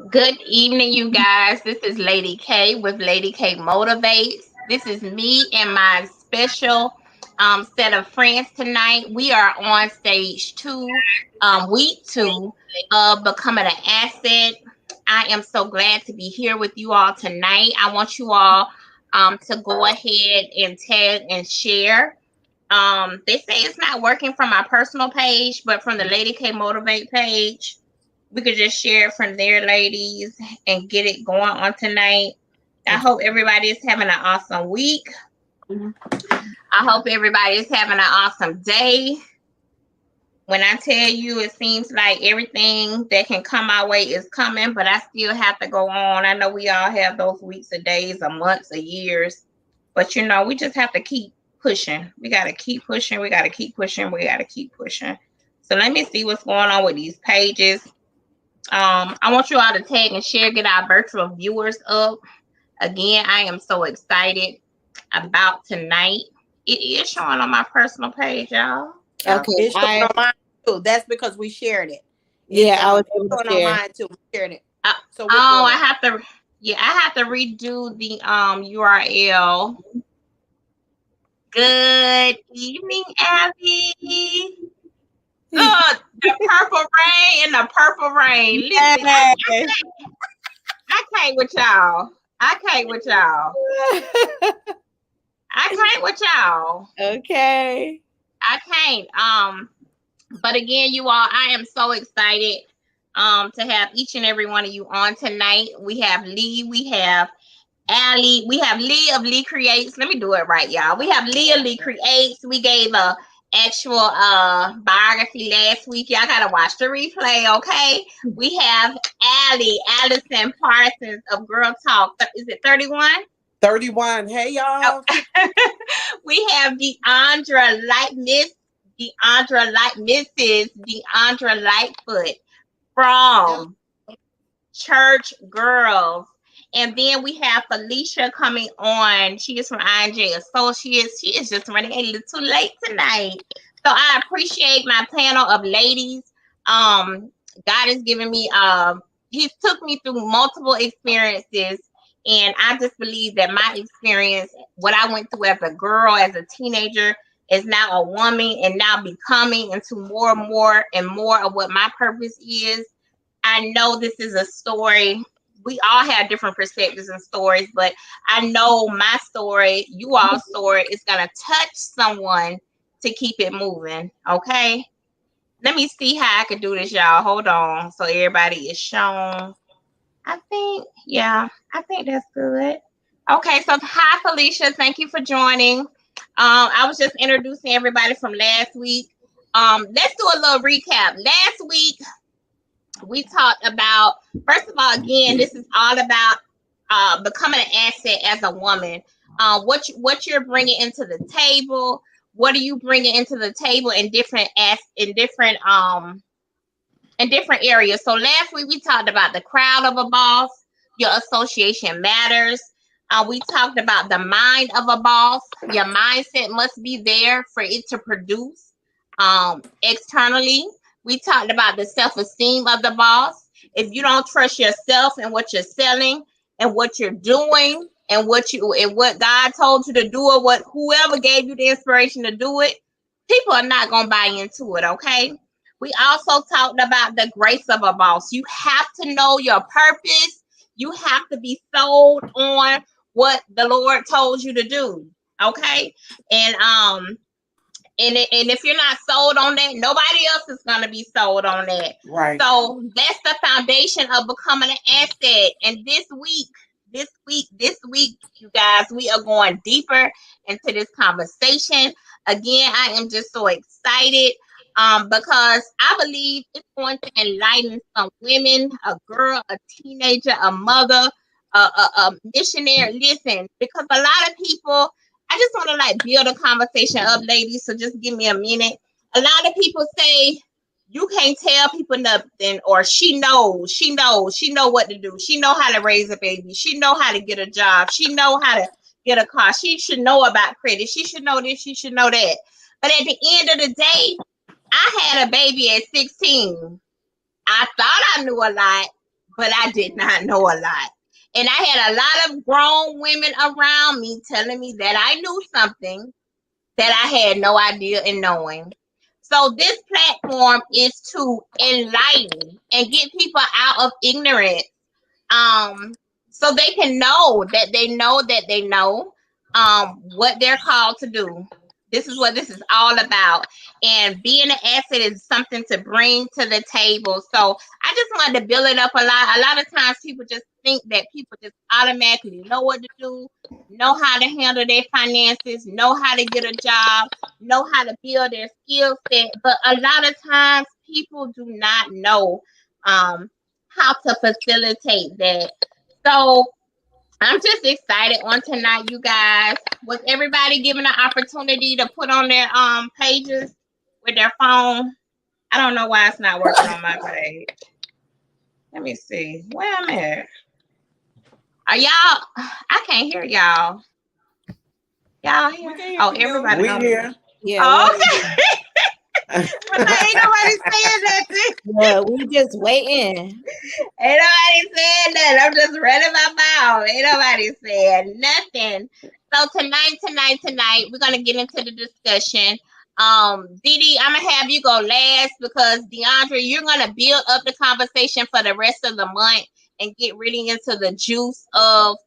Good evening, you guys. This is Lady K with Lady K Motivates. This is me and my special set of friends tonight. We are on stage two, week two of Becoming an Asset. I am so glad to be here with you all tonight. I want you all to go ahead and tag and share. They say it's not working from my personal page, but from the Lady K Motivate page we could just share it from there, ladies, and get it going on tonight. I hope everybody is having an awesome week. I hope everybody is having an awesome day. When I tell you, it seems like everything that can come our way is coming, but I still have to go on. I know we all have those weeks, or days, or months, or years, but we just have to keep pushing. We got to keep pushing. We got to keep pushing. We got to keep pushing. So let me see what's going on with these pages. I want you all to tag and share, get our virtual viewers up. Again, I am so excited about tonight. It is showing on my personal page, y'all. Okay, It's showing on mine too. That's because we shared it. I was able It's to showing on share. mine too. We shared it. So we're I good. have to. Yeah, I have to redo the URL. Good evening, Abby. Look, the purple rain and the purple rain. Listen, I can't with y'all. I can't with y'all. I can't with y'all. Okay. I can't. But again, you all, I am so excited to have each and every one of you on tonight. We have Lee, we have Allie, we have Lee of Lee Creates. Let me do it right, y'all. We have Lee of Lee Creates. We gave a actual biography last week. Y'all gotta watch the replay, okay? We have Allison Parsons of Girl Talk. Is it 31? 31. Hey y'all. We have Deandra Mrs. Deandra Lightfoot from Church Girls. And then we have Felicia coming on. She is from INJ Associates. She is just running a little late tonight. So I appreciate my panel of ladies. God has given me He took me through multiple experiences. And I just believe that my experience, what I went through as a girl, as a teenager, is now a woman and now becoming into more and more of what my purpose is. I know this is a story. We all have different perspectives and stories, but I know my story, you all's story, is going to touch someone to keep it moving. Okay. Let me see how I can do this, y'all. Hold on. So everybody is shown. I think that's good. Okay, so hi Felicia, thank you for joining. I was just introducing everybody from last week. Let's do a little recap. Last week we talked about, first of all, again, this is all about becoming an asset as a woman. What you're bringing into the table. What are you bringing into the table in different areas? So last week we talked about the crowd of a boss. Your association matters. We talked about the mind of a boss. Your mindset must be there for it to produce externally. We talked about the self-esteem of the boss. If you don't trust yourself and what you're selling and what you're doing and what God told you to do, or what whoever gave you the inspiration to do it, people are not gonna buy into it. Okay. We also talked about the grace of a boss. You have to know your purpose. You have to be sold on what the Lord told you to do. Okay. And if you're not sold on that, nobody else is going to be sold on that. Right. So that's the foundation of becoming an asset. And this week, you guys, we are going deeper into this conversation. Again, I am just so excited because I believe it's going to enlighten some women, a girl, a teenager, a mother, a missionary. Listen, because a lot of people, I just want to build a conversation up, ladies. So just give me a minute. A lot of people say you can't tell people nothing, or she know what to do. She know how to raise a baby. She know how to get a job. She know how to get a car. She should know about credit. She should know this. She should know that. But at the end of the day, I had a baby at 16. I thought I knew a lot, but I did not know a lot. And I had a lot of grown women around me telling me that I knew something that I had no idea in knowing. So this platform is to enlighten and get people out of ignorance, so they can know that they know that they know what they're called to do. This is what this is all about. And being an asset is something to bring to the table. So I just wanted to build it up a lot. A lot of times people just think that people just automatically know what to do, know how to handle their finances, know how to get a job, know how to build their skill set. But a lot of times people do not know how to facilitate that. So I'm just excited on tonight, you guys. Was everybody given an opportunity to put on their pages with their phone? I don't know why it's not working on my page. Let me see where I'm at. Are y'all? I can't hear y'all. Y'all here? Oh, everybody. We here. Yeah. Oh, okay. But ain't nobody saying nothing. Well, we just waiting. Ain't nobody saying that. I'm just running my mouth. Ain't nobody saying nothing. So tonight, we're gonna get into the discussion. Didi, I'm gonna have you go last because DeAndre, you're gonna build up the conversation for the rest of the month and get really into the juice of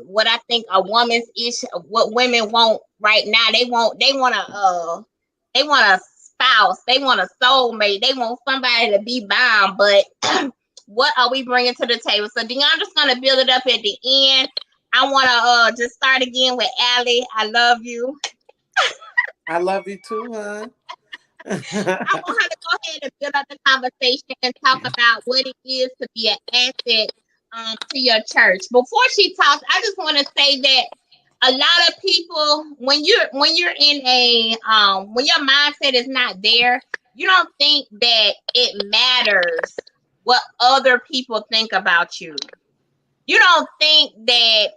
what I think a woman's issue, what women want right now. They want a spouse, they want a soulmate, they want somebody to be bound, but what are we bringing to the table? So DeAndre's gonna build it up at the end. I want to just start again with Allie. I love you. I love you too, huh? I want her to go ahead and build up the conversation and talk about what it is to be an asset to your church. Before she talks, I just want to say that a lot of people, when you're in a when your mindset is not there, you don't think that it matters what other people think about you. You don't think that,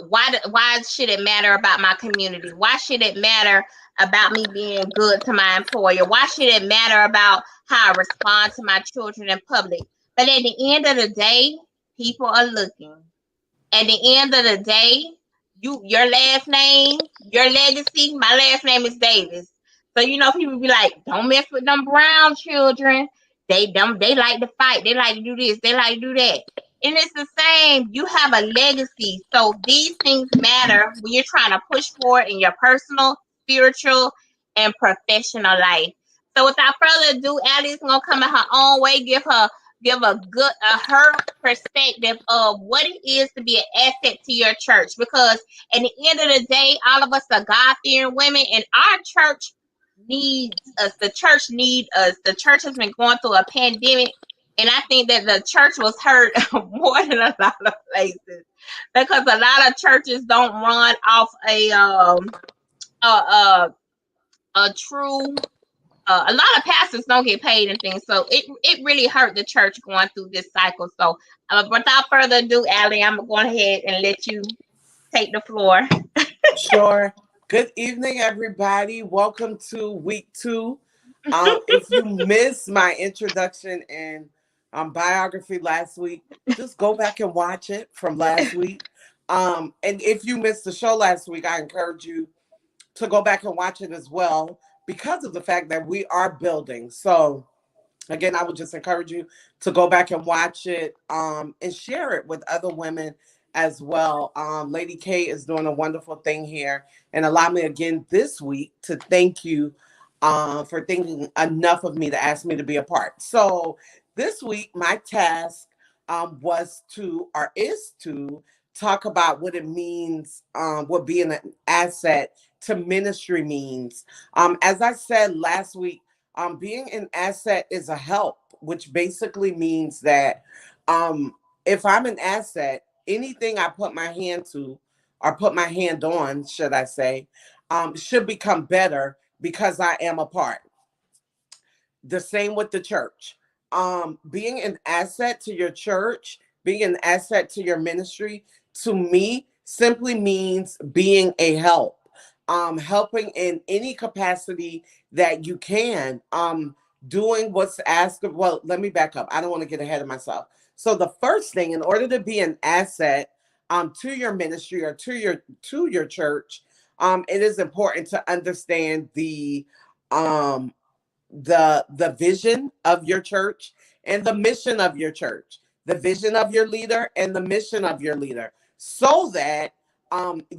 why should it matter about my community? Why should it matter about me being good to my employer? Why should it matter about how I respond to my children in public? But at the end of the day, people are looking. At the end of the day, your last name, your legacy, my last name is Davis. So people be like, don't mess with them brown children. They like to fight, they like to do this, they like to do that. And it's the same. You have a legacy. So these things matter when you're trying to push forward in your personal, spiritual, and professional life. So without further ado, Allie's gonna come in her own way, give a good her perspective of what it is to be an asset to your church. Because at the end of the day, all of us are God-fearing women, and our church needs us. The church needs us. The church has been going through a pandemic. And I think that the church was hurt more than a lot of places, because a lot of churches don't run off a true. A lot of pastors don't get paid and things, so it really hurt the church going through this cycle. So, without further ado, Allie, I'm going ahead and let you take the floor. Sure. Good evening, everybody. Welcome to week 2. If you missed my introduction and biography last week, just go back and watch it from last week. And if you missed the show last week, I encourage you to go back and watch it as well, because of the fact that we are building. So again, I would just encourage you to go back and watch it and share it with other women as well. Lady K is doing a wonderful thing here. And allow me again this week to thank you for thinking enough of me to ask me to be a part. So this week, my task is to talk about what it means, what being an asset to ministry means. As I said last week, being an asset is a help, which basically means that if I'm an asset, anything I put my hand to, or put my hand on, should I say, should become better because I am a part. The same with the church. Being an asset to your church, being an asset to your ministry, to me, simply means being a help. Helping in any capacity that you can. doing what's asked of. Well, let me back up. I don't want to get ahead of myself. So the first thing, in order to be an asset to your ministry or to your church, it is important to understand um the vision of your church and the mission of your church, the vision of your leader and the mission of your leader, so that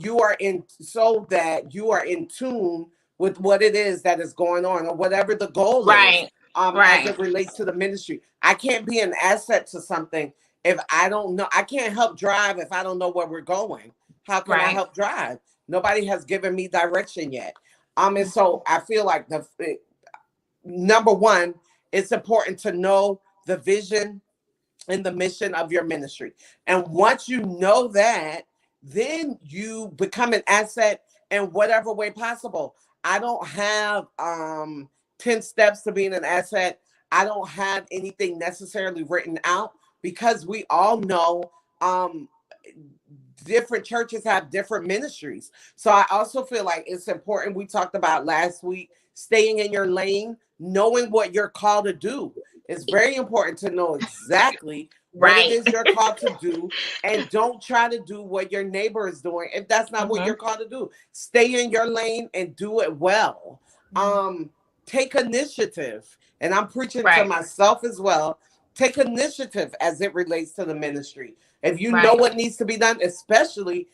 you are in tune with what it is that is going on or whatever the goal is Right. as Right. it relates to the ministry. I can't be an asset to something if I don't know. I can't help drive if I don't know where we're going. How can I Right. help drive? Nobody has given me direction yet. And so I feel like number one, it's important to know the vision and the mission of your ministry. And once you know that, then you become an asset in whatever way possible. I don't have 10 steps to being an asset. I don't have anything necessarily written out because we all know different churches have different ministries. So I also feel like it's important. We talked about last week staying in your lane, knowing what you're called to do. It's very important to know exactly what it Right. is you're called to do, and don't try to do what your neighbor is doing if that's not what Mhm. you're called to do. Stay in your lane and do it well. Um, Take initiative, and I'm preaching to Right. myself as well. Take initiative as it relates to the ministry. If you know Right. what needs to be done, especially,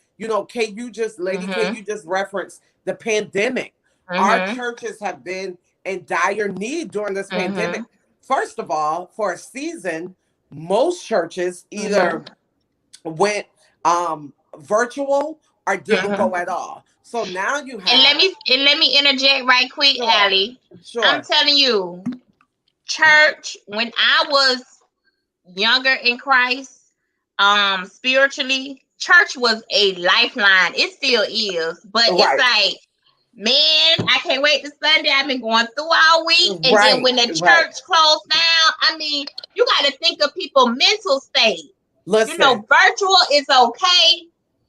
Lady K, Mhm. you just referenced the pandemic. Our Mhm. churches have been in dire need during this pandemic. Mhm. First of all, for a season, most churches Mhm. either went virtual or didn't Mhm. go at all. So now you And have, let me interject right quick, sure, Allie. I'm sure, telling you, church, when I was younger in Christ, spiritually, church was a lifeline. It still is, but it's right, like, man, I can't wait to Sunday. I've been going through all week, and then right, when the right. church closed down, I mean, you got to think of people's mental state. Listen, Virtual is okay,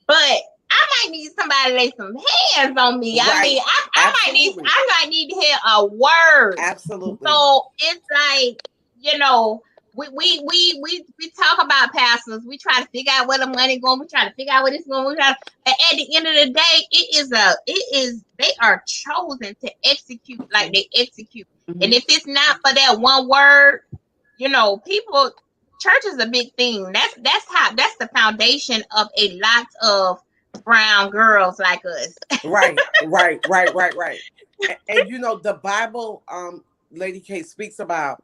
but I might need somebody to lay some hands on me. I right, mean, absolutely, I might need to hear a word. absolutely. So it's like, you know, we talk about pastors. We try to figure out where the money going. We try to figure out where this going. But at the end of the day, they are chosen to execute like they execute. And Mhm. if it's not for that one word, people, church is a big thing. That's the foundation of a lot of brown girls like us. Right, right, right, right, right. And the Bible, Lady K speaks about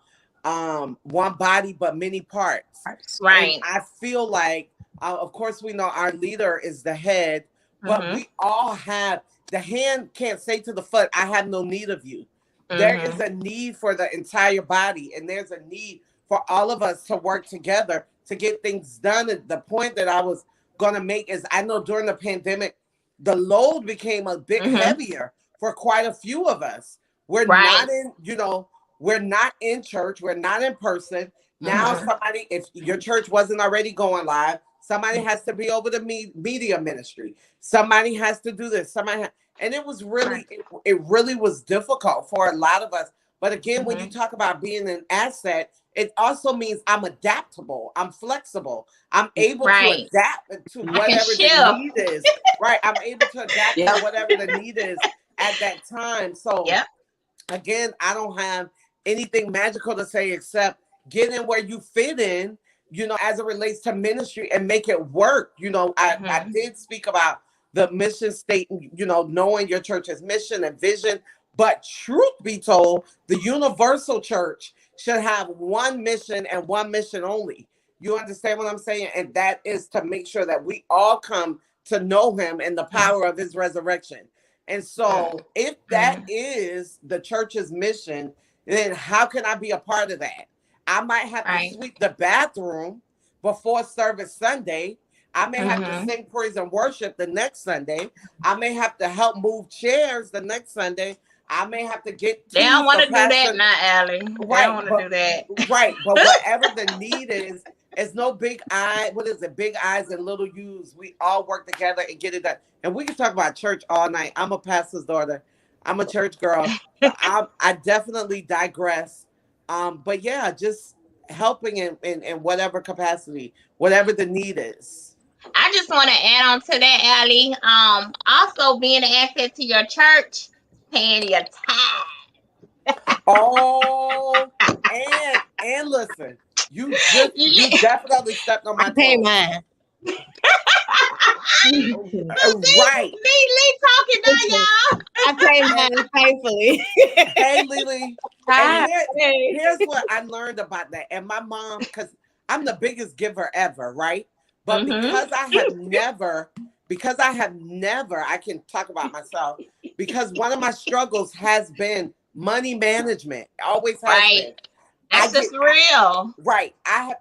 one body but many parts. And Right. I feel like of course we know our leader is the head, but Mm-hmm. we all have the hand can't say to the foot, I have no need of you. There is Mm-hmm. a need for the entire body, and there's a need for all of us to work together to get things done. And the point that I was gonna make is I know during the pandemic the load became a bit Mm-hmm. heavier for quite a few of us. We're Right. not in, we're not in church, we're not in person. Now, Mm-hmm. somebody, if your church wasn't already going live, somebody has to be over the media ministry. Somebody has to do this. And it was Right. really, it really was difficult for a lot of us. But again, when you Mm-hmm. talk about being an asset, it also means I'm adaptable, I'm flexible, I'm able to Right. adapt to I can whatever the shift. need is. Right. I'm able to adapt to Yep. whatever the need is at that time. So Yep. again, I don't have anything magical to say except get in where you fit in, as it relates to ministry and make it work. I Mm-hmm. did speak about the mission statement, knowing your church's mission and vision. But truth be told, the universal church should have one mission and one mission only. You understand what I'm saying? And that is to make sure that we all come to know him and the power of his resurrection. And so, if that Mm-hmm. is the church's mission, then how can I be a part of that? I might have to Right. sweep the bathroom before service Sunday. I may have to Mm-hmm. sing praise and worship the next Sunday. I may have to help move chairs the next Sunday. I may have to get They don't tea want for to do that Pastor. now, Allie. They don't Right, want to but do that. whatever the need is, it's no big I. What is it? Big eyes and little U's. We all work together and get it done. And we can talk about church all night. I'm a pastor's daughter. I'm a church girl, but I definitely digress. But yeah, just helping in whatever capacity, whatever the need is. I just want to add on to that, Allie. Also being an asset to your church, paying your tithe. Oh, and listen, you definitely stepped on my I pay toes. mine. Right. Lee talking now, y'all. I pay mine faithfully. Hey, Lily. Hi. And here's what I learned about that. And my mom, because I'm the biggest giver ever, right? But because I have never, I can talk about myself, because one of my struggles has been money management. Always has been. That's just real. Right. I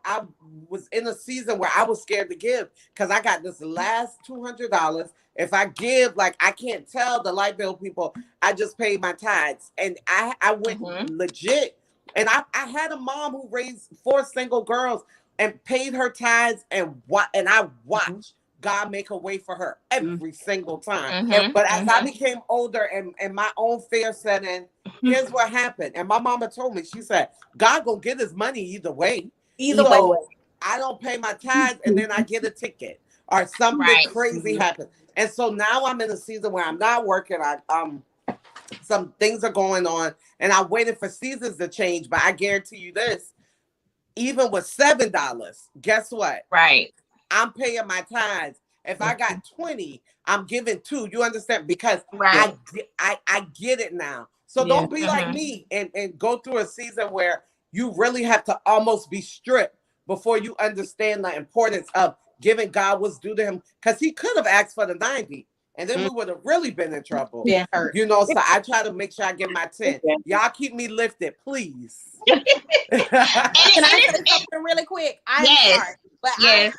was in a season where I was scared to give because I got this last $200. If I give, like, I can't tell the light bill people I just paid my tithes. And I went legit. And I had a mom who raised 4 single girls and paid her tithes, and I watched God make a way for her every single time. But as I became older and my own fear set in, here's what happened. And my mama told me, she said, God gonna get his money either way. Either way. I don't pay my tithes and then I get a ticket or something crazy happens. And so now I'm in a season where I'm not working. Some things are going on and I'm waiting for seasons to change. But I guarantee you this, even with $7, guess what? Right. I'm paying my tithes. If I got 20, I'm giving 2. You understand? Because I get it now. So don't be like me and go through a season where you really have to almost be stripped before you understand the importance of giving God what's due to him. Because he could have asked for the 90. And then we would have really been in trouble. Yeah. You know, so I try to make sure I give my 10. Y'all keep me lifted, please. Can I say something really quick? I'm sorry, but I'm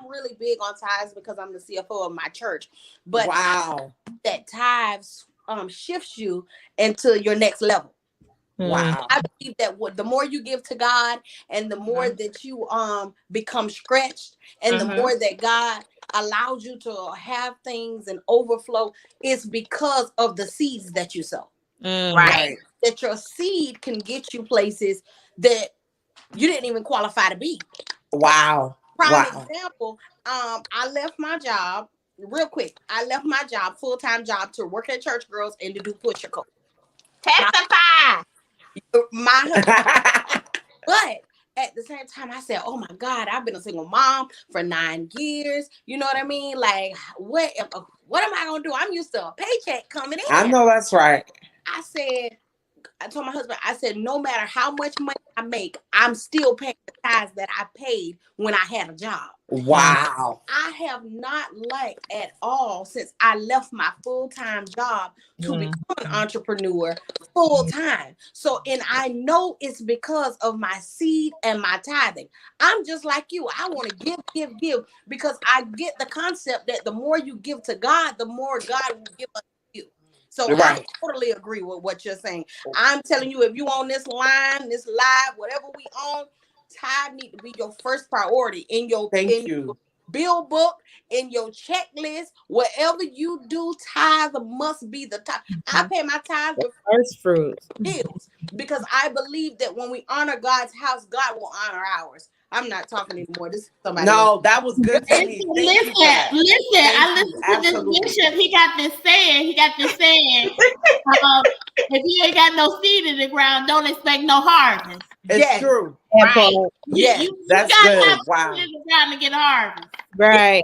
really big on tithes because I'm the CFO of my church. But that tithes shifts you into your next level. Wow. I believe that the more you give to God and the more that you become stretched and the more that God allows you to have things and overflow, it's because of the seeds that you sow. Right. That your seed can get you places that you didn't even qualify to be. Wow. Prime example, I left my job real quick. I left my job, full-time job, to work at Church Girls and to do Push Your Coat. Testify. But at the same time, I said, oh my God, I've been a single mom for 9 years. You know what I mean? Like, what am I going to do? I'm used to a paycheck coming in. I know that's right. I told my husband, I said, no matter how much money I make, I'm still paying the tithes that I paid when I had a job. Wow. I have not lacked at all since I left my full-time job to become an entrepreneur full-time. So, and I know it's because of my seed and my tithing. I'm just like you. I want to give, because I get the concept that the more you give to God, the more God will give us you. So I totally agree with what you're saying. I'm telling you, if you on this line, this live, whatever we on, tithe need to be your first priority in your your bill book, in your checklist. Whatever you do, tithe must be the tithe. I pay my tithe with first fruits, bills, because I believe that when we honor God's house, God will honor ours. I'm not talking anymore. This is somebody else. That was good to me. Listen, I listened to this bishop. He got this saying, if you ain't got no seed in the ground, don't expect no harvest. It's true. Right. That's good. Wow. In the ground to get harvest. Right.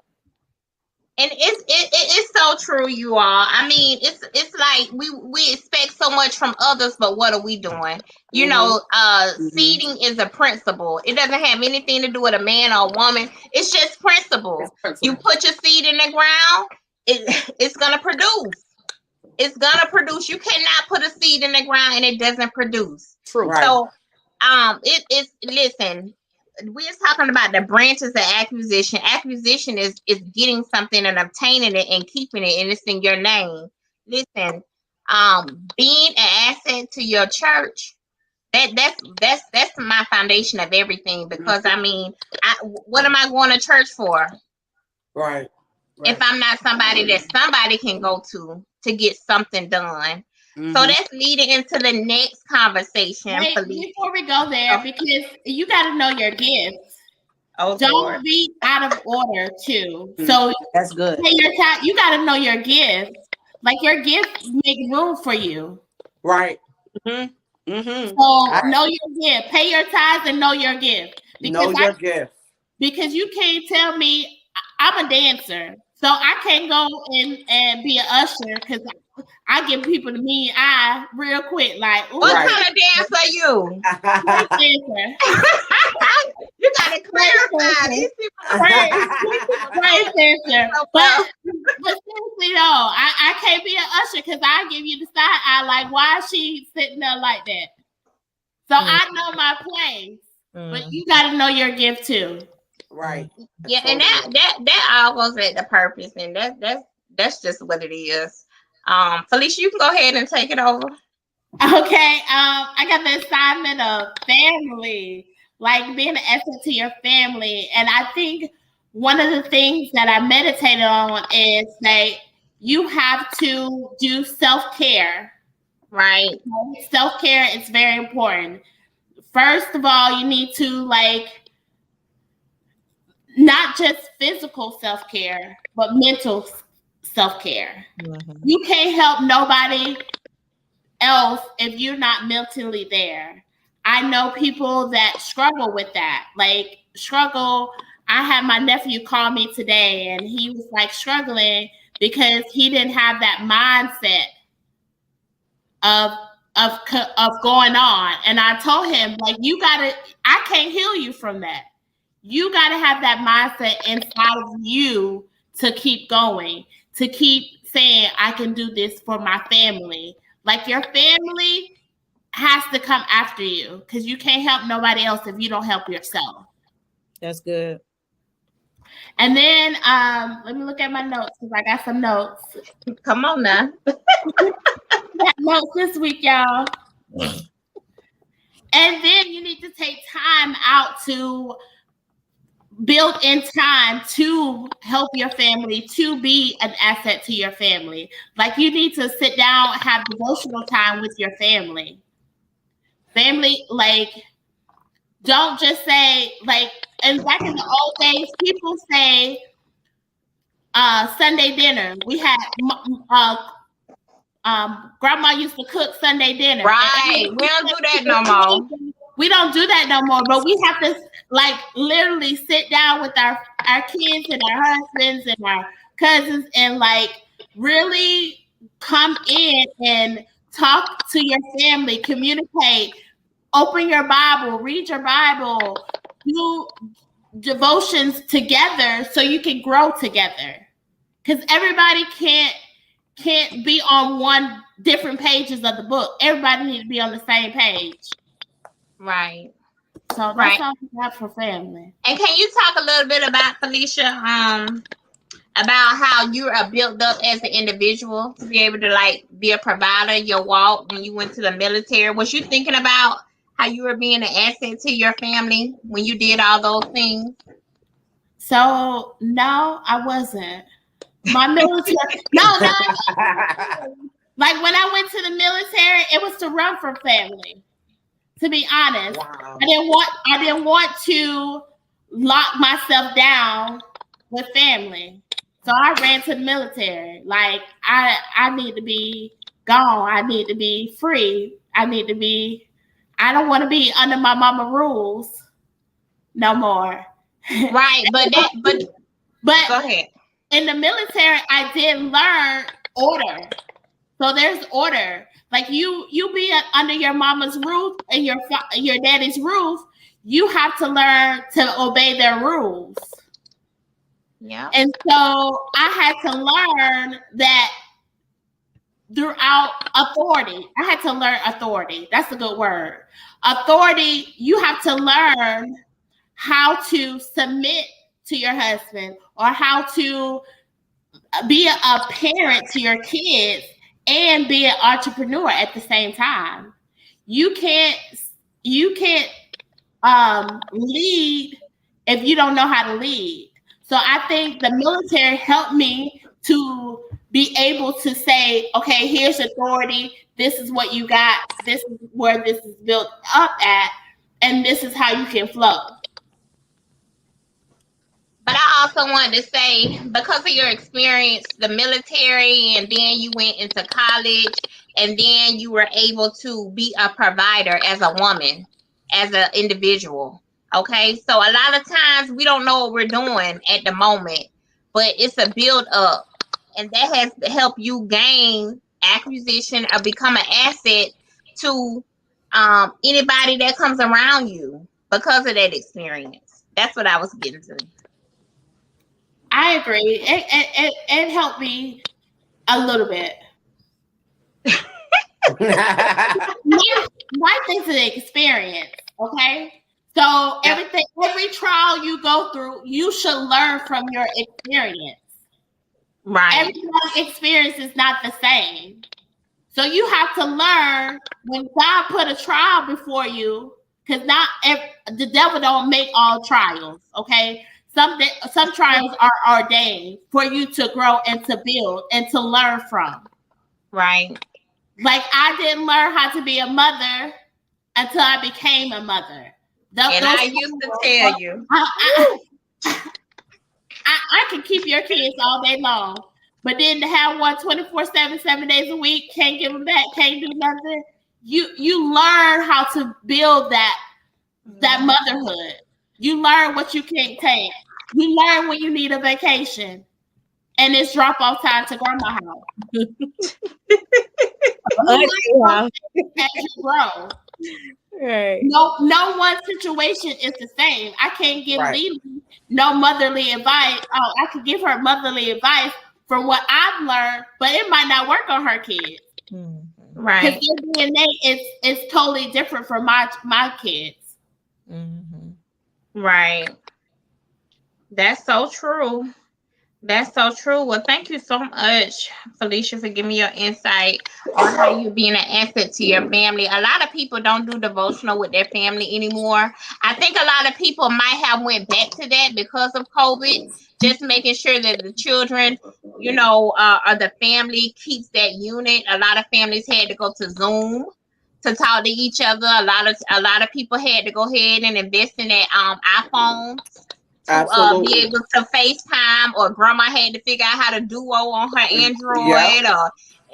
And it's so true, you all. I mean, it's like we expect so much from others, but what are we doing? You know, seeding is a principle. It doesn't have anything to do with a man or a woman. It's just principle. You put your seed in the ground, it's gonna produce. It's gonna produce. You cannot put a seed in the ground and it doesn't produce. True. Right. So listen. We're talking about the branches of acquisition. Acquisition is getting something and obtaining it and keeping it, and it's in your name. Listen, being an asset to your church, that's my foundation of everything. Because I mean, what am I going to church for? Right. If I'm not somebody that somebody can go to get something done. So that's leading into the next conversation. Wait, before we go there, because you got to know your gifts. Oh, don't Lord. be out of order too. So that's good. You got to know your gifts. Like your gifts make room for you. Right. So know your gift. Pay your tithes and know your gift. Know your gift. Because you can't tell me I'm a dancer. So I can't go and be an usher because I give people the mean eye real quick. Like, what kind of dancer are you? Dancer. You gotta clarify. These people Praise dancer. But seriously though, I can't be an usher because I give you the side eye. Like, why is she sitting there like that? So I know my place, but you got to know your gift too. Right. Yeah, and that all goes at the purpose, and that's just what it is. Felicia, you can go ahead and take it over. Okay. I got the assignment of family, like being an asset to your family, and I think one of the things that I meditated on is that you have to do self-care. Right. Self-care is very important. First of all, you need to not just physical self-care, but mental self-care. You can't help nobody else if you're not mentally there. I know people that struggle with that. I had my nephew call me today and he was struggling because he didn't have that mindset of going on. And I told him, I can't heal you from that. You got to have that mindset inside of you to keep going, to keep saying, I can do this for my family. Like your family has to come after you because you can't help nobody else if you don't help yourself. That's good. And then let me look at my notes because I got some notes. Come on now. Got notes this week, y'all. And then you need to take time out to build in time to help your family, to be an asset to your family. Like you need to sit down, have devotional time with your family. Family, don't just say, and back in the old days, people say Sunday dinner. We had grandma used to cook Sunday dinner. Right. We don't do that no more. We don't do that no more, but we have to literally sit down with our kids and our husbands and our cousins and really come in and talk to your family, communicate, open your Bible, read your Bible, do devotions together so you can grow together. Because everybody can't be on different pages of the book. Everybody needs to be on the same page. Right. So that's all we have for family. And can you talk a little bit about, Felicia, about how you are built up as an individual to be able to be a provider, your walk when you went to the military? Was you thinking about how you were being an asset to your family when you did all those things? So no, I wasn't. My military, no. When I went to the military, it was to run for family. To be honest, wow. I didn't want to lock myself down with family. So I ran to the military. I need to be gone. I need to be free. I don't want to be under my mama rules no more. Right, but go ahead. In the military, I did learn order. So there's order. You be under your mama's roof and your daddy's roof, you have to learn to obey their rules. Yeah. And so I had to learn that throughout authority. I had to learn authority. That's a good word. Authority, you have to learn how to submit to your husband or how to be a parent to your kids and be an entrepreneur at the same time. You can't lead if you don't know how to lead. So I think the military helped me to be able to say, okay, here's authority. this is what you got, this is where this is built up at, and this is how you can flow. But I also wanted to say, because of your experience, the military, and then you went into college, and then you were able to be a provider as a woman, as an individual. Okay, so a lot of times we don't know what we're doing at the moment, but it's a build up, and that has to help you gain acquisition or become an asset to anybody that comes around you because of that experience. That's what I was getting to. I agree. It helped me a little bit. Life is an experience, okay? So every trial you go through, you should learn from your experience. Right. Everybody's experience is not the same. So you have to learn when God put a trial before you, because the devil don't make all trials, okay? Some trials are ordained for you to grow and to build and to learn from. Right. Like I didn't learn how to be a mother until I became a mother. I used to tell you. I can keep your kids all day long, but then to have one 24/7, 7 days a week, can't give them back, can't do nothing. You learn how to build that motherhood. You learn what you can't take. You learn when you need a vacation, and it's drop off time to grandma house. As you grow. Right. No one situation is the same. I can't give Lily no motherly advice. Oh, I could give her motherly advice from what I've learned, but it might not work on her kids. Right. Because their DNA is totally different from my kids. Right. That's so true. That's so true. Well, thank you so much, Felicia, for giving me your insight on how you being an asset to your family. A lot of people don't do devotional with their family anymore. I think a lot of people might have went back to that because of COVID, just making sure that the children, or the family keeps that unit. A lot of families had to go to Zoom to talk to each other. A lot of people had to go ahead and invest in that iPhone. Be able to FaceTime, or grandma had to figure out how to Duo on her Android,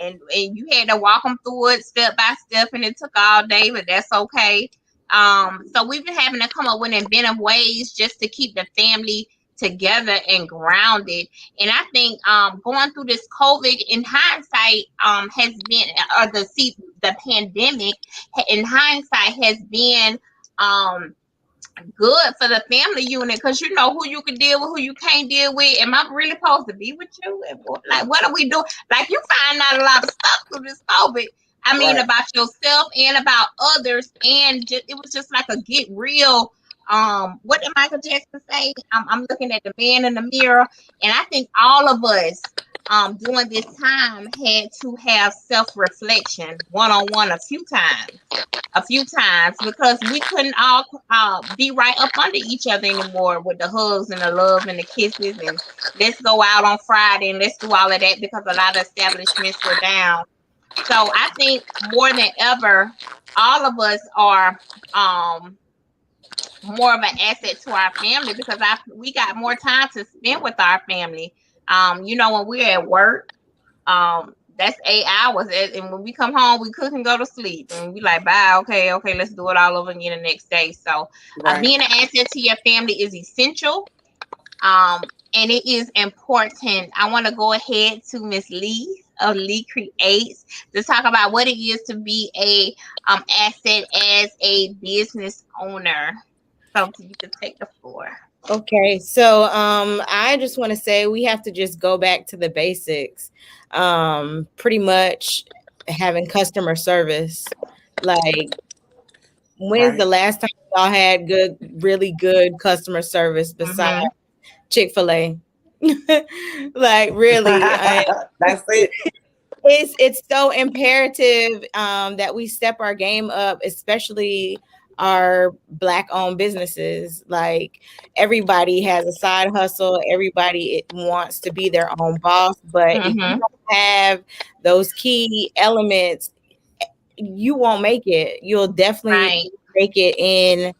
and you had to walk them through it step by step, and it took all day, but that's okay. So we've been having to come up with inventive ways just to keep the family together and grounded. And I think going through this COVID in hindsight has been, or the pandemic in hindsight has been good for the family unit, because you know who you can deal with, who you can't deal with. Am I really supposed to be with you? Like, what are we doing? Like, you find out a lot of stuff through this COVID. I mean, about yourself and about others, and it was just like a get real. What did Michael Jackson say? I'm looking at the man in the mirror, and I think all of us during this time had to have self-reflection one-on-one a few times, because we couldn't all be right up under each other anymore with the hugs and the love and the kisses and let's go out on Friday and let's do all of that, because a lot of establishments were down. So I think more than ever, all of us are more of an asset to our family, because we got more time to spend with our family. When we're at work, that's 8 hours, and when we come home, we cook and go to sleep, and we like, bye, okay, let's do it all over again the next day. So being an asset to your family is essential, and it is important. I want to go ahead to Miss Lee of Lee Creates to talk about what it is to be a asset as a business owner. So you can take the floor. Okay, so I just want to say we have to just go back to the basics. Pretty much having customer service. Like, when's the last time y'all had really good customer service besides Chick-fil-A? Like, really, that's it. It's so imperative that we step our game up, especially our Black-owned businesses. Like, everybody has a side hustle. Everybody wants to be their own boss, but if you don't have those key elements, you won't make it. You'll definitely Right. make it in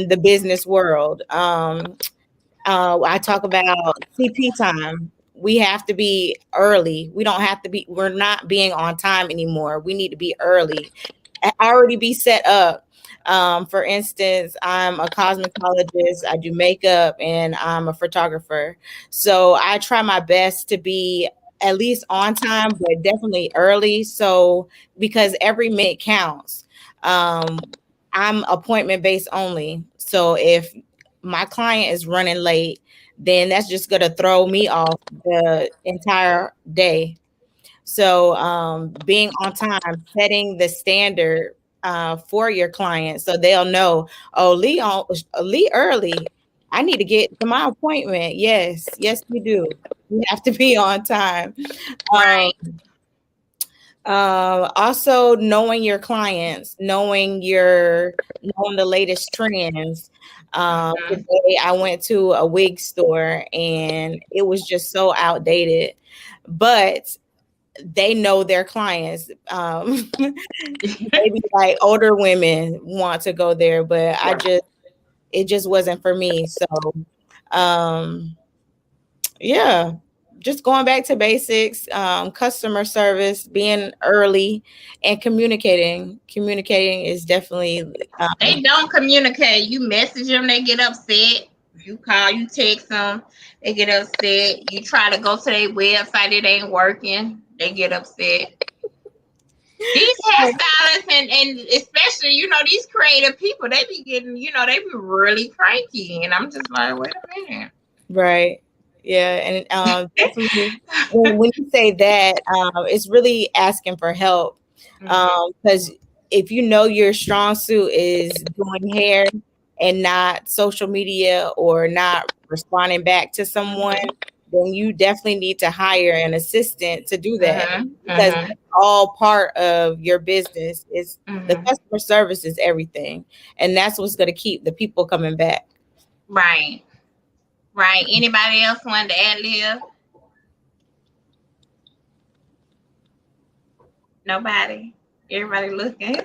the business world. I talk about CP time. We have to be early. We don't have to be, we're not being on time anymore. We need to be early, already be set up. For instance, I'm a cosmetologist, I do makeup, and I'm a photographer. So I try my best to be at least on time, but definitely early. So because every minute counts. I'm appointment based only. So if my client is running late, then that's just going to throw me off the entire day. So being on time, setting the standard for your client so they'll know, oh, Lee early. I need to get to my appointment. Yes, you do. You have to be on time. Right. Also knowing your clients, knowing the latest trends. Today I went to a wig store and it was just so outdated, but they know their clients. Maybe like older women want to go there, but it just wasn't for me. So yeah, just going back to basics, customer service, being early, and communicating. Communicating is definitely They don't communicate. You message them, they get upset. You call, you text them, they get upset. You try to go to their website, it ain't working. They get upset. These hairstylists and especially, these creative people, they be getting, they be really cranky. And I'm just like, wait a minute. right. Yeah, and definitely when you say that, it's really asking for help. Because if you know your strong suit is doing hair and not social media or not responding back to someone, then you definitely need to hire an assistant to do that, because it's all part of your business. Is the customer service is everything, and that's what's going to keep the people coming back. Right. Anybody else want to add live? Nobody. Everybody looking.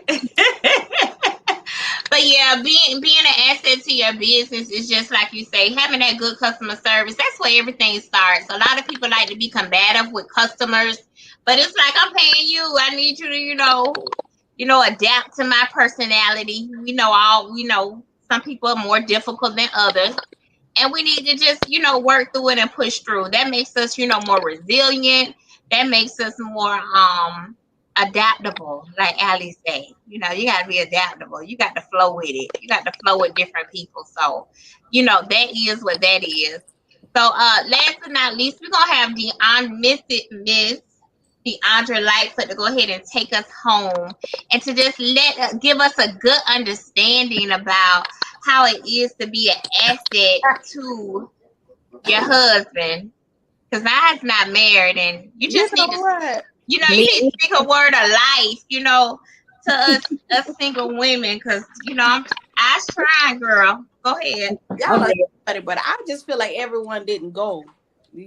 But yeah, being an asset to your business is just like you say, having that good customer service. That's where everything starts. A lot of people like to be combative with customers, but it's like, I'm paying you. I need you to, adapt to my personality. Some people are more difficult than others. And we need to just, work through it and push through. That makes us, more resilient. That makes us more adaptable, like Ali say. You got to be adaptable. You got to flow with it. You got to flow with different people. So, that is what that is. So, last but not least, we're gonna have Miss Deandra Lightfoot to go ahead and take us home and to just give us a good understanding about how it is to be an asset to your husband. Because I's not married, and you just need to. You need to speak a word of life, to us single women, because I was trying, girl. Go ahead. Y'all are funny, but I just feel like everyone didn't go.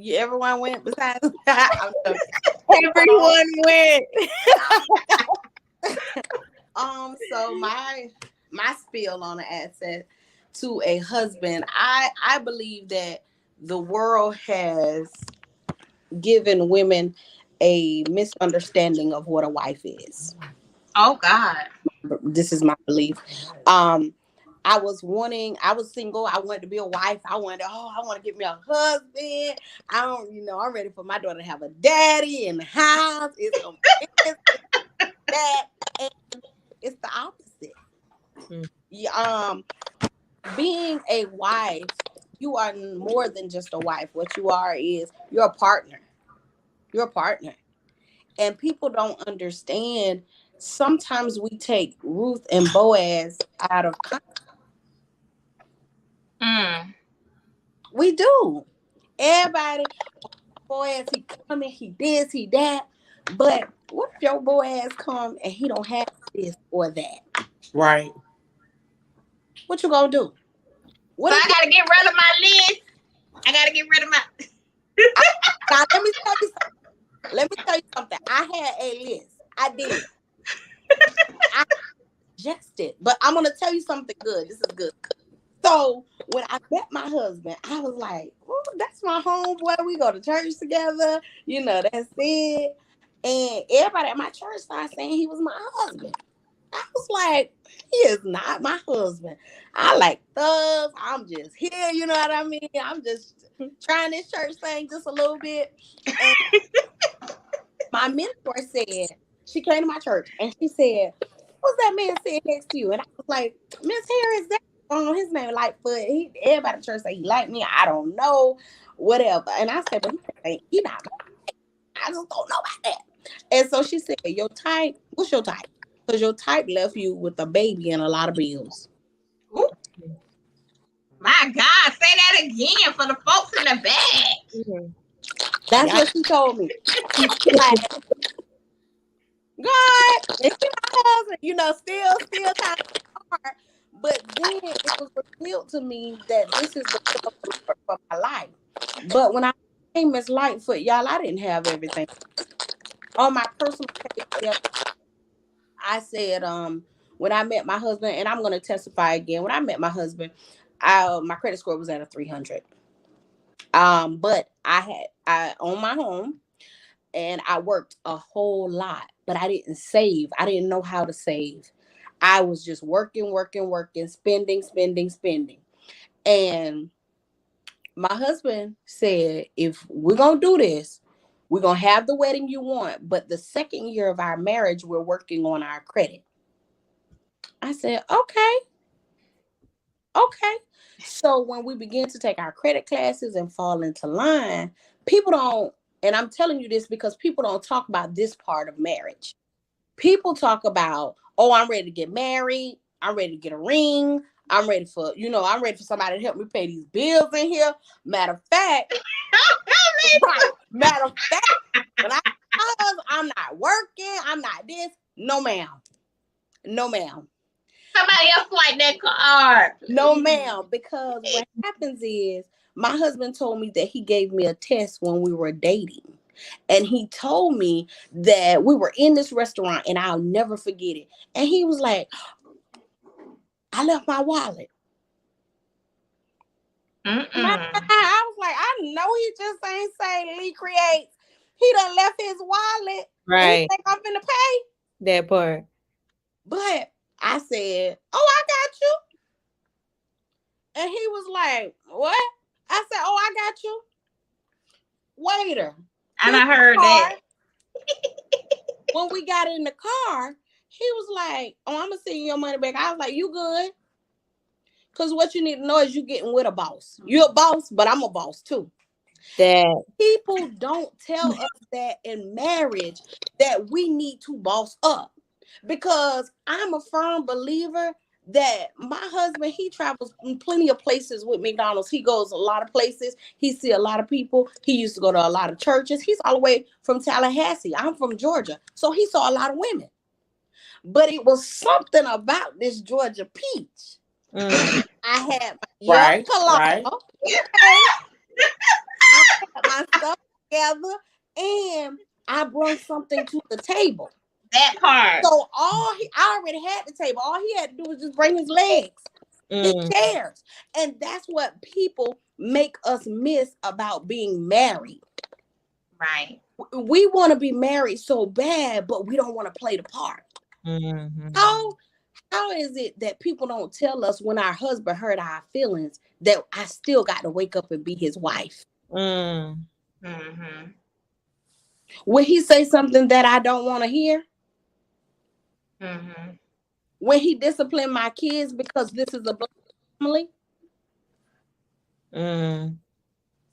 Everyone went besides. Everyone went. So my spiel on an asset to a husband, I believe that the world has given women a misunderstanding of what a wife is. Oh God. This is my belief. I was single. I wanted to be a wife. I want to get me a husband. I'm ready for my daughter to have a daddy in the house. It's that. And it's the opposite. Being a wife, you are more than just a wife. What you are is you're a partner. You're a partner. And people don't understand. Sometimes we take Ruth and Boaz out of context. We do. Everybody, Boaz, he coming, he this, he that. But what if your Boaz come and he don't have this or that? Right. What you gonna do? I gotta get rid of my list. I gotta get rid of my. Now, let me tell you something. I had a list. I did. digest it. But I'm gonna tell you something good. This is good. So when I met my husband, I was like, oh, that's my homeboy. We go to church together. You know, that's it. And everybody at my church started saying he was my husband. I was like, he is not my husband. I like thugs. I'm just here, you know what I mean? I'm just trying this church thing just a little bit. And my mentor said, she came to my church and she said, what's that man sitting next to you? And I was like, Miss Harris, that his name Lightfoot. Everybody at church say he like me. I don't know, whatever. And I said, but he not. I just don't know about that. And so she said, your type, what's your type? Because your type left you with a baby and a lot of bills. Ooh. My God, say that again for the folks in the back. That's what she told me. Like, God, it's my husband, you know, still kind of hard. But then it was revealed to me that this is the purpose for my life. But when I became Miss Lightfoot, y'all, I didn't have everything. On my personal page, I said, when I met my husband, and I'm going to testify again, when I met my husband, my credit score was at a 300. But I owned my home and I worked a whole lot, but I didn't save. I didn't know how to save. I was just working, spending. And my husband said, if we're going to do this, we're going to have the wedding you want, but the second year of our marriage, we're working on our credit. I said, okay. So when we begin to take our credit classes and fall into line, people don't, and I'm telling you this because people don't talk about this part of marriage. People talk about, oh, I'm ready to get married. I'm ready to get a ring. I'm ready for somebody to help me pay these bills in here. Matter of fact, when I'm not working, I'm not this. No, ma'am. Somebody else like that card. No, ma'am. Because what happens is my husband told me that he gave me a test when we were dating. And he told me that we were in this restaurant and I'll never forget it. And he was like, I left my wallet. I was like, I know he just ain't saying Lee Creates. He done left his wallet. Right. And he think I'm finna pay. That part. But I said, oh, I got you. And he was like, what? I said, oh, I got you. Waiter. And I heard that. When we got in the car, he was like, oh, I'm going to send you your money back. I was like, you good? Because what you need to know is you're getting with a boss. You're a boss, but I'm a boss too. That people don't tell us that in marriage that we need to boss up. Because I'm a firm believer that my husband, he travels in plenty of places with McDonald's. He goes a lot of places. He see a lot of people. He used to go to a lot of churches. He's all the way from Tallahassee. I'm from Georgia. So he saw a lot of women. But it was something about this Georgia peach. I had my cologne. Right. I had my stuff together and I brought something to the table. That part. So I already had the table. All he had to do was just bring his legs, his chairs. And that's what people make us miss about being married. Right. We want to be married so bad, but we don't want to play the part. How is it that people don't tell us when our husband hurt our feelings that I still got to wake up and be his wife? Will he say something that I don't want to hear? When he disciplined my kids because this is a black family?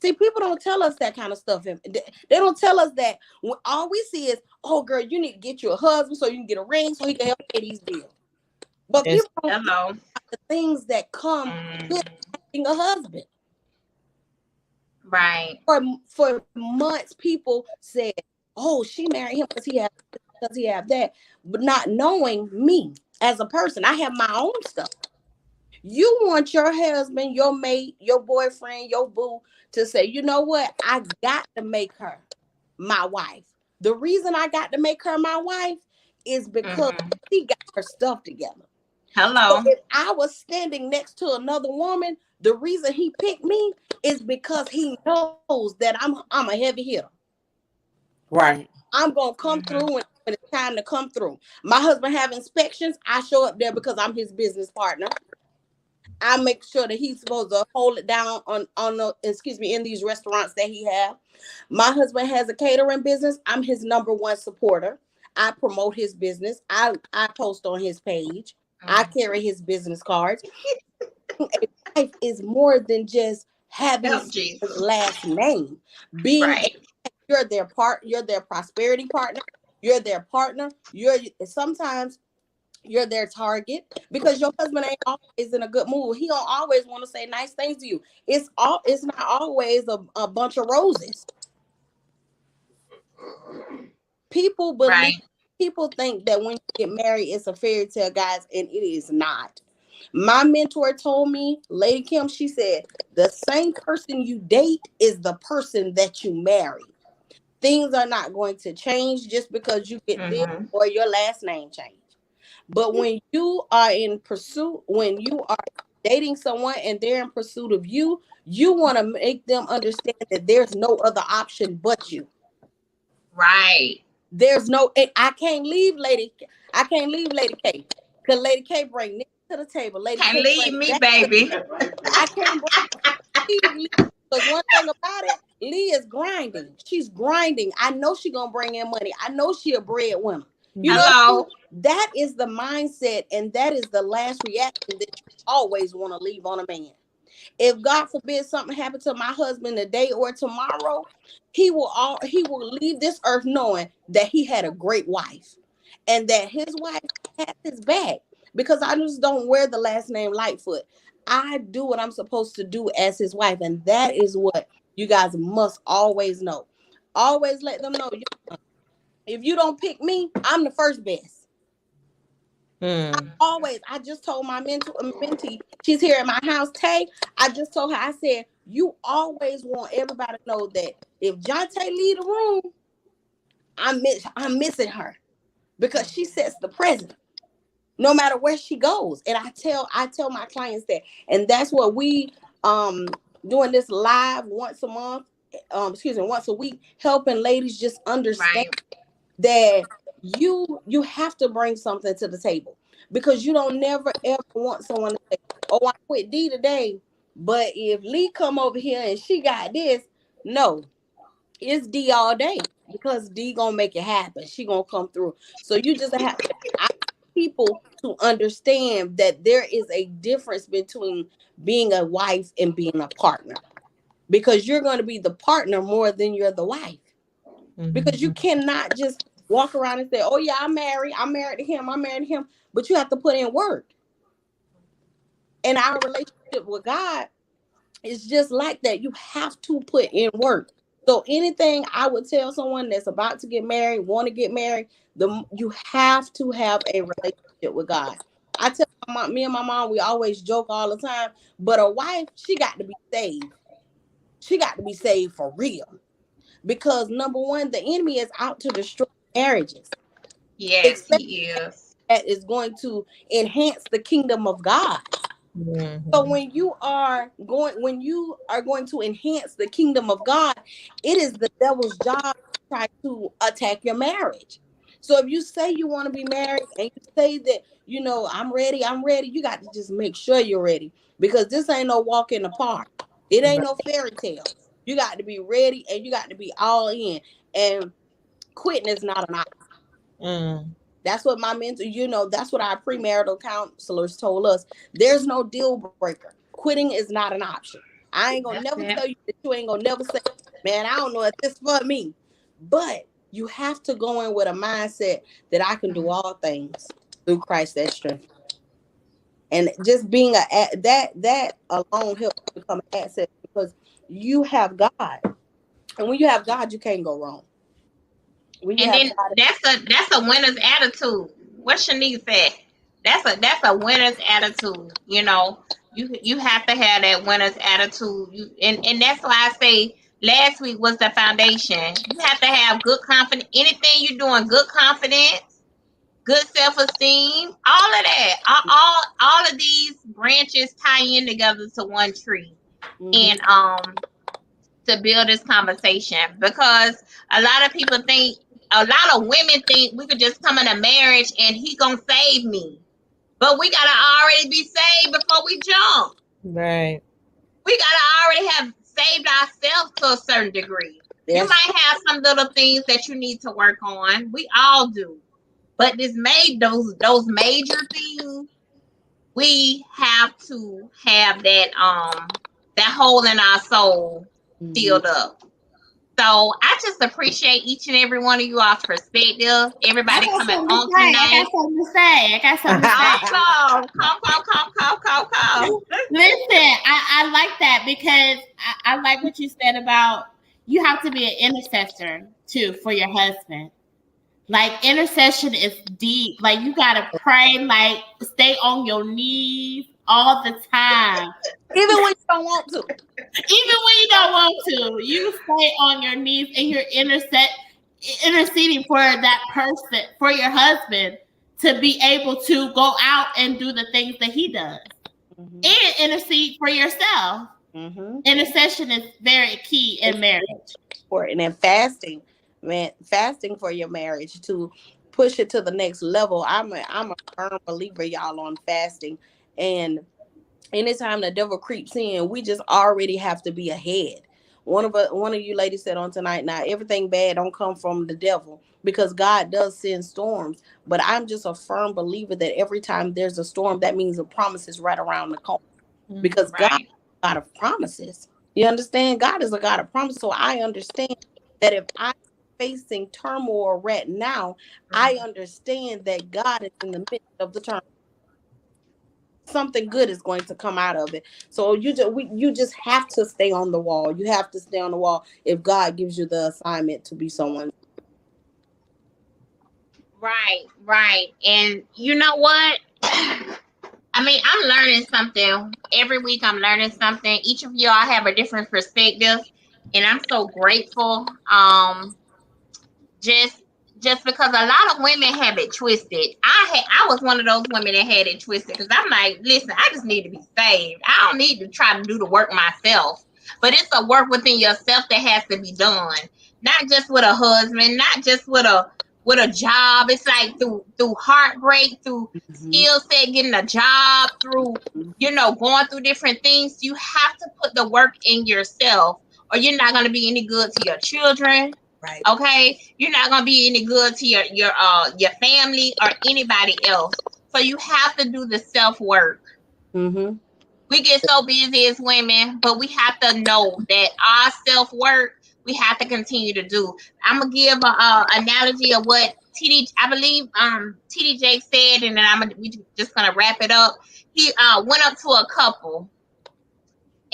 See, people don't tell us that kind of stuff. They don't tell us that. All we see is, oh, girl, you need to get you a husband so you can get a ring so he can help pay these bills. But people don't know the things that come with having a husband. Right. For months, people said, oh, she married him because he have that. But not knowing me as a person, I have my own stuff. You want your husband, your mate, your boyfriend, your boo to say, you know what? I got to make her my wife. The reason I got to make her my wife is because she got her stuff together. Hello. So if I was standing next to another woman, the reason he picked me is because he knows that I'm a heavy hitter. Right. I'm gonna come through when it's time to come through. My husband have inspections. I show up there because I'm his business partner. I make sure that he's supposed to hold it down in these restaurants that he have. My husband has a catering business. I'm his number one supporter. I promote his business. I post on his page. I carry his business cards. Life is more than just having a last name. You're their prosperity partner. You're their partner. Sometimes you're their target because your husband ain't always in a good mood. He don't always want to say nice things to you. It's not always a bunch of roses. People think that when you get married, it's a fairy tale, guys, and it is not. My mentor told me, Lady Kim, she said, the same person you date is the person that you marry. Things are not going to change just because you get this or your last name change. But when you are in pursuit, when you are dating someone and they're in pursuit of you, you want to make them understand that there's no other option but you. Right. There's no, I can't leave Lady K, because Lady K bring Nick to the table. Lady can't K leave me, baby. I can't leave Lee, because one thing about it, Lee is grinding. She's grinding. I know she's gonna bring in money. I know she a breadwinner. You know, that is the mindset, and that is the last reaction that you always want to leave on a man. If God forbid something happened to my husband today or tomorrow, he will leave this earth knowing that he had a great wife and that his wife had his back, because I just don't wear the last name Lightfoot. I do what I'm supposed to do as his wife, and that is what you guys must always know. Always let them know, if you don't pick me, I'm the first best. I just told my mentee, she's here at my house, Tay. I just told her, I said, you always want everybody to know that if Jonte leave the room, I'm missing her, because she sets the precedent no matter where she goes. And I tell my clients that, and that's what we doing this live once a week, helping ladies just understand that you have to bring something to the table, because you don't never ever want someone to say, oh, I quit D today, but if Lee come over here and she got this, no, it's D all day, because D gonna make it happen. She gonna come through. So you just have people to understand that there is a difference between being a wife and being a partner, because you're going to be the partner more than you're the wife. Because you cannot just walk around and say, oh yeah, I'm married to him, but you have to put in work. And our relationship with God is just like that. You have to put in work. So anything I would tell someone that's about to get married, want to get married, you have to have a relationship with God. I tell me and my mom, we always joke all the time, but a wife, she got to be saved. She got to be saved for real. Because number one, the enemy is out to destroy marriages. Yes, he is. That is going to enhance the kingdom of God. So when you are going to enhance the kingdom of God, it is the devil's job to try to attack your marriage. So if you say you want to be married and you say that, I'm ready, you got to just make sure you're ready, because this ain't no walk in the park. It ain't no fairy tale. You got to be ready, and you got to be all in. And quitting is not an option. That's what my mentor, that's what our premarital counselors told us. There's no deal breaker. Quitting is not an option. I ain't gonna never tell you that you ain't gonna never say, man, I don't know if this for me. But you have to go in with a mindset that I can do all things through Christ that strength. And just being that alone helps you become an asset, because you have God. And when you have God, you can't go wrong. That's a winner's attitude. What Shanice said. That's a winner's attitude. You have to have that winner's attitude. And that's why I say last week was the foundation. You have to have good confidence. Anything you're doing, good confidence, good self-esteem, all of that. All of these branches tie in together to one tree. And to build this conversation, because a lot of women think we could just come in a marriage and he gonna save me. But we gotta already be saved before we jump. Right. We gotta already have saved ourselves to a certain degree. Yes. You might have some little things that you need to work on. We all do. But those major things, we have to have that hole in our soul filled up. So I just appreciate each and every one of you all's perspective. Everybody coming on tonight. I got something to say. Come. Listen, I like that, because I like what you said about you have to be an intercessor too for your husband. Like, intercession is deep. Like, you gotta pray, like stay on your knees all the time. Even when you don't want to. You stay on your knees and you're interceding for that person, for your husband, to be able to go out and do the things that he does. And intercede for yourself. Intercession is very key in marriage. And then fasting for your marriage to push it to the next level. I'm a firm believer, y'all, on fasting. And anytime the devil creeps in, we just already have to be ahead. One of you ladies said on tonight, now everything bad don't come from the devil, because God does send storms. But I'm just a firm believer that every time there's a storm, that means a promise is right around the corner. Because God is a God of promises. You understand? God is a God of promise. So I understand that if I'm facing turmoil right now, I understand that God is in the midst of the turmoil. Something good is going to come out of it. So you just have to stay on the wall. You have to stay on the wall if God gives you the assignment to be someone. Right. And you know what? I mean, I'm learning something every week. I'm learning something. Each of y'all have a different perspective, and I'm so grateful. Just because a lot of women have it twisted. I was one of those women that had it twisted, because I'm like, listen, I just need to be saved. I don't need to try to do the work myself. But it's a work within yourself that has to be done. Not just with a husband, not just with a job. It's like through heartbreak, through skill set, getting a job, through going through different things. You have to put the work in yourself, or you're not going to be any good to your children. Right. Okay. You're not going to be any good to your family or anybody else. So you have to do the self work. We get so busy as women, but we have to know that our self work, we have to continue to do. I'm gonna give an analogy of what TD Jake said, and then we just gonna wrap it up. He went up to a couple,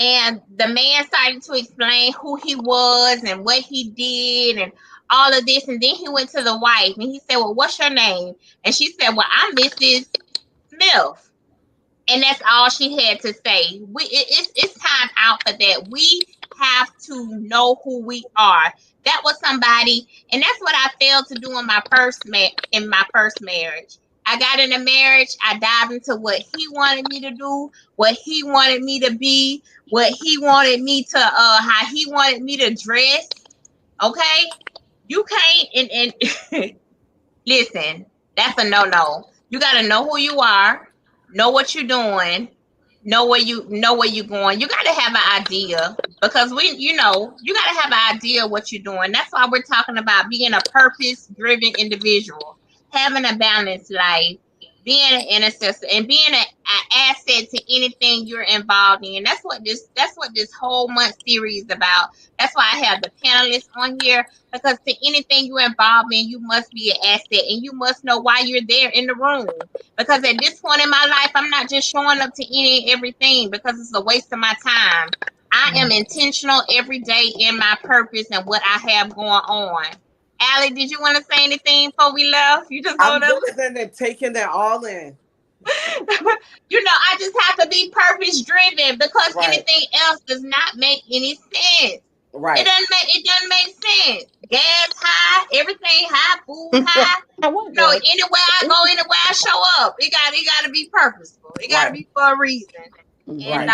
and the man started to explain who he was and what he did and all of this. And then he went to the wife and he said, well, what's your name? And she said, well, I'm Mrs. Smith. And that's all she had to say. It's time out for that. We have to know who we are. That was somebody, and that's what I failed to do in my first marriage. I got in a marriage. I dived into what he wanted me to do, what he wanted me to be, what he wanted me to, how he wanted me to dress. Okay, you can't. And listen, that's a no. You got to know who you are, know what you're doing, know where you're going. You got to have an idea, because you got to have an idea of what you're doing. That's why we're talking about being a purpose-driven individual, having a balanced life, being an intercessor, and being an asset to anything you're involved in. That's what this whole month series is about. That's why I have the panelists on here, because to anything you're involved in, you must be an asset, and you must know why you're there in the room. Because at this point in my life, I'm not just showing up to any and everything because it's a waste of my time. I am intentional every day in my purpose and what I have going on. Allie, did you want to say anything before we left? You just I'm listening and taking that all in. I just have to be purpose driven, because anything else does not make any sense. Right. It doesn't make sense. gas high, everything high, food high. I want You know, that. anywhere I go, anywhere I show up, it got to be purposeful. It got to be for a reason. And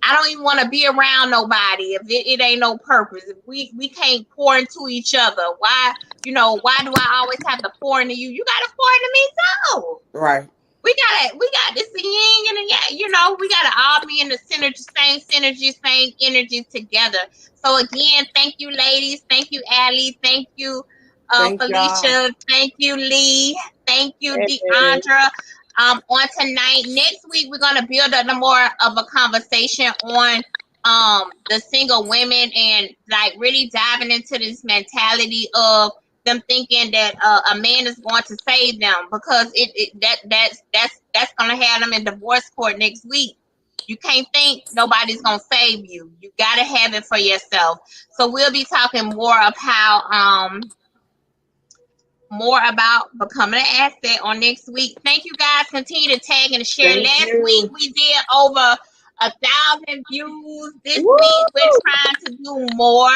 I don't even want to be around nobody if it ain't no purpose. If we can't pour into each other, why do I always have to pour into you? You gotta pour into me too. Right. We got this yin and yang, we gotta all be in the same synergy, same energy together. So again, thank you, ladies. Thank you, Allie. Thank you, Felicia. Y'all. Thank you, Lee. Thank you, Deandra. On tonight, next week, we're gonna build up more of a conversation on the single women and like really diving into this mentality of them thinking that a man is going to save them, because that's gonna have them in divorce court next week. You can't think nobody's gonna save you. You gotta have it for yourself. So we'll be talking more of how more about becoming an asset on next week. Thank you guys. Continue to tag and share. Last week we did over 1,000 views. This week we're trying to do more.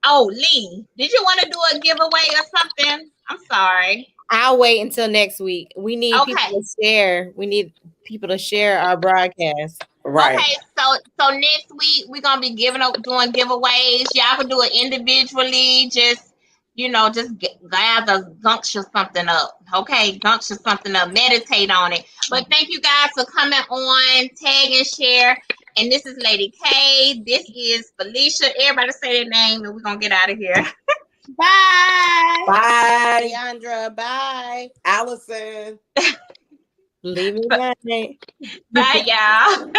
Oh, Lee, did you want to do a giveaway or something? I'm sorry. I'll wait until next week. We need people to share. We need people to share our broadcast. Right. Okay, so next week we're gonna be doing giveaways. Y'all can do it individually. Just gather, guncture something up. Okay, guncture something up. Meditate on it. But thank you guys for coming on. Tag and share. And this is Lady K. This is Felicia. Everybody say their name, and we're gonna get out of here. Bye. Bye. Deandra, bye. Allison. Leave me. Bye, y'all.